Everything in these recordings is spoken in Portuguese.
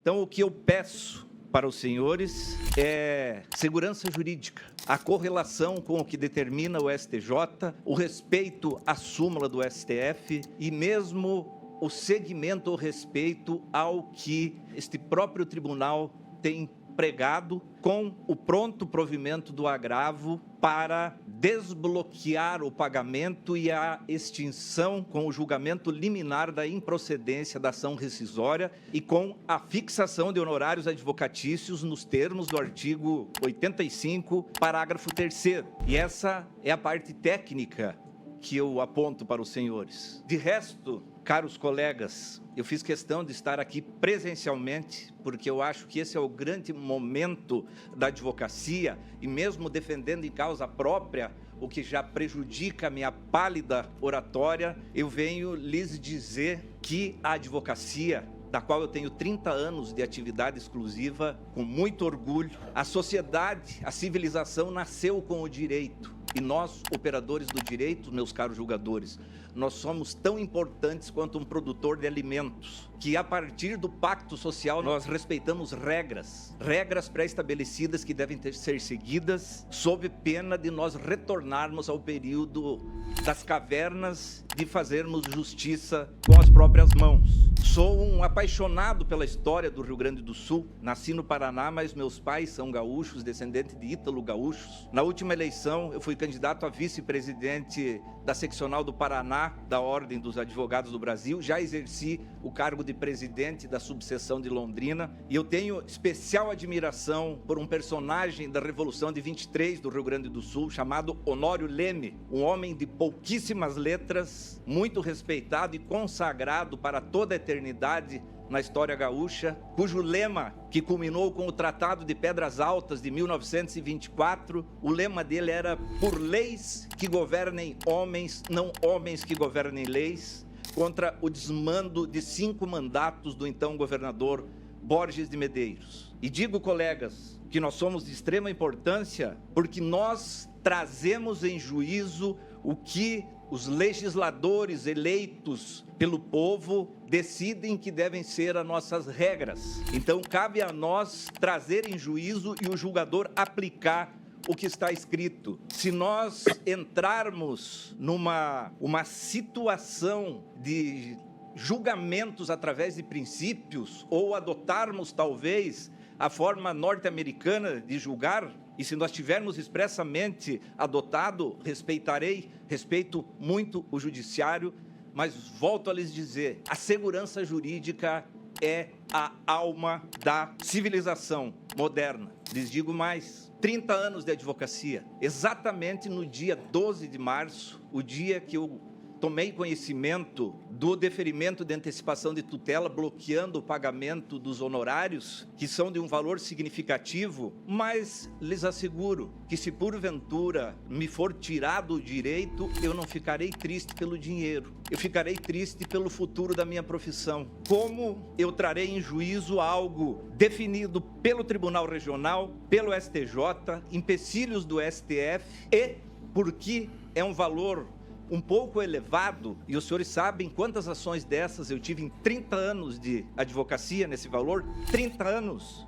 Então, o que eu peço para os senhores é segurança jurídica, a correlação com o que determina o STJ, o respeito à súmula do STF e mesmo o seguimento ou respeito ao que este próprio tribunal tem pregado, com o pronto provimento do agravo para desbloquear o pagamento e a extinção com o julgamento liminar da improcedência da ação rescisória e com a fixação de honorários advocatícios nos termos do artigo 85, parágrafo 3º. E essa é a parte técnica que eu aponto para os senhores. De resto, caros colegas, eu fiz questão de estar aqui presencialmente, porque eu acho que esse é o grande momento da advocacia, e mesmo defendendo em causa própria o que já prejudica a minha pálida oratória, eu venho lhes dizer que a advocacia, da qual eu tenho 30 anos de atividade exclusiva, com muito orgulho, a sociedade, a civilização nasceu com o direito. E nós, operadores do direito, meus caros julgadores, nós somos tão importantes quanto um produtor de alimentos, que a partir do pacto social nós respeitamos regras pré-estabelecidas que devem ser seguidas, sob pena de nós retornarmos ao período das cavernas, de fazermos justiça com as próprias mãos. Sou um apaixonado pela história do Rio Grande do Sul. Nasci no Paraná, mas meus pais são gaúchos, descendentes de ítalo-gaúchos. Na última eleição, eu fui candidato a vice-presidente da seccional do Paraná, da Ordem dos Advogados do Brasil. Já exerci o cargo de presidente da subseção de Londrina. E eu tenho especial admiração por um personagem da Revolução de 23 do Rio Grande do Sul, chamado Honório Leme, um homem de pouquíssimas letras, muito respeitado e consagrado para toda a eternidade na história gaúcha, cujo lema, que culminou com o Tratado de Pedras Altas de 1924, o lema dele era: por leis que governem homens, não homens que governem leis, contra o desmando de 5 mandatos do então governador Borges de Medeiros. E digo, colegas, que nós somos de extrema importância porque nós trazemos em juízo o que os legisladores eleitos pelo povo decidem que devem ser as nossas regras. Então, cabe a nós trazer em juízo e o julgador aplicar o que está escrito. Se nós entrarmos numa situação de julgamentos através de princípios, ou adotarmos, talvez, a forma norte-americana de julgar, e se nós tivermos expressamente adotado, respeito muito o judiciário, mas volto a lhes dizer, a segurança jurídica é a alma da civilização moderna. Lhes digo mais, 30 anos de advocacia, exatamente no dia 12 de março, o dia que eu tomei conhecimento do deferimento de antecipação de tutela, bloqueando o pagamento dos honorários, que são de um valor significativo, mas lhes asseguro que se porventura me for tirado o direito, eu não ficarei triste pelo dinheiro, eu ficarei triste pelo futuro da minha profissão. Como eu trarei em juízo algo definido pelo Tribunal Regional, pelo STJ, empecilhos do STF, e porque é um valor um pouco elevado, e os senhores sabem quantas ações dessas eu tive em 30 anos de advocacia nesse valor? 30 anos,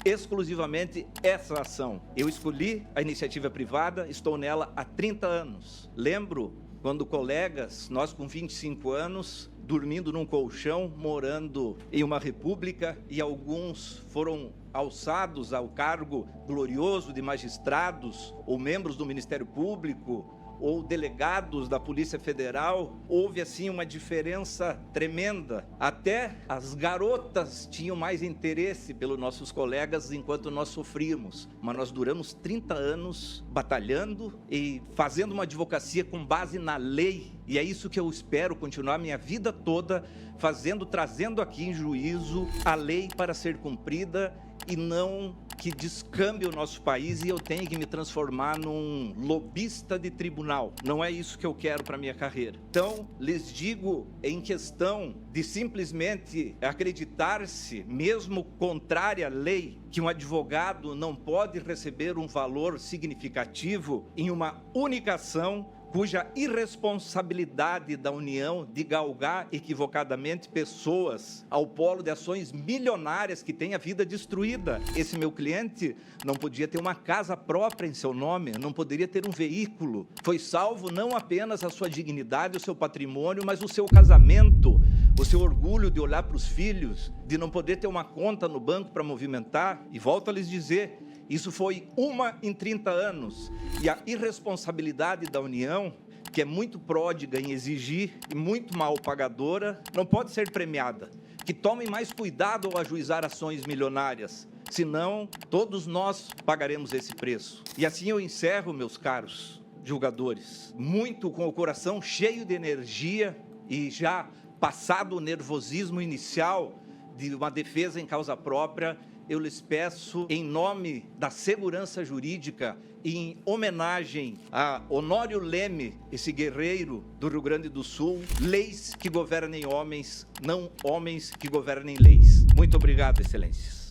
exclusivamente essa ação. Eu escolhi a iniciativa privada, estou nela há 30 anos. Lembro quando colegas, nós com 25 anos, dormindo num colchão, morando em uma república, e alguns foram alçados ao cargo glorioso de magistrados ou membros do Ministério Público ou delegados da Polícia Federal. Houve assim uma diferença tremenda. Até as garotas tinham mais interesse pelos nossos colegas enquanto nós sofríamos. Mas nós duramos 30 anos batalhando e fazendo uma advocacia com base na lei. E é isso que eu espero continuar minha vida toda fazendo, trazendo aqui em juízo a lei para ser cumprida, e não que descambe o nosso país e eu tenha que me transformar num lobista de tribunal. Não é isso que eu quero para a minha carreira. Então, lhes digo, em questão de simplesmente acreditar-se, mesmo contrária à lei, que um advogado não pode receber um valor significativo em uma única ação, cuja irresponsabilidade da União de galgar equivocadamente pessoas ao polo de ações milionárias que têm a vida destruída. Esse meu cliente não podia ter uma casa própria em seu nome, não poderia ter um veículo. Foi salvo não apenas a sua dignidade, o seu patrimônio, mas o seu casamento, o seu orgulho de olhar para os filhos, de não poder ter uma conta no banco para movimentar. E volto a lhes dizer, isso foi uma em 30 anos. E a irresponsabilidade da União, que é muito pródiga em exigir e muito mal pagadora, não pode ser premiada. Que tomem mais cuidado ao ajuizar ações milionárias, senão todos nós pagaremos esse preço. E assim eu encerro, meus caros julgadores, muito com o coração cheio de energia e já passado o nervosismo inicial de uma defesa em causa própria, eu lhes peço, em nome da segurança jurídica e em homenagem a Honório Leme, esse guerreiro do Rio Grande do Sul, leis que governem homens, não homens que governem leis. Muito obrigado, excelências.